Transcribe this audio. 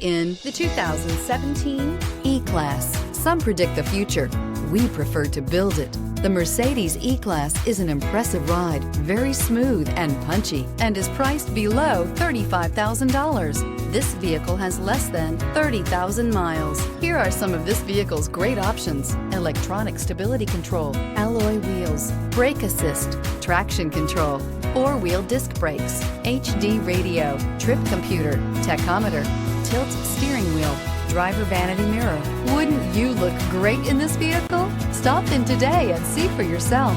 In the 2017 E-Class. Some predict the future. We prefer to build it. The Mercedes E-Class is an impressive ride, very smooth and punchy, and is priced below $35,000. This vehicle has less than 30,000 miles. Here are some of this vehicle's great options: electronic stability control, alloy wheels, brake assist, traction control, four-wheel disc brakes, HD radio, trip computer, tachometer, tilt steering wheel, driver vanity mirror. Wouldn't you look great in this vehicle? Stop in today and see for yourself.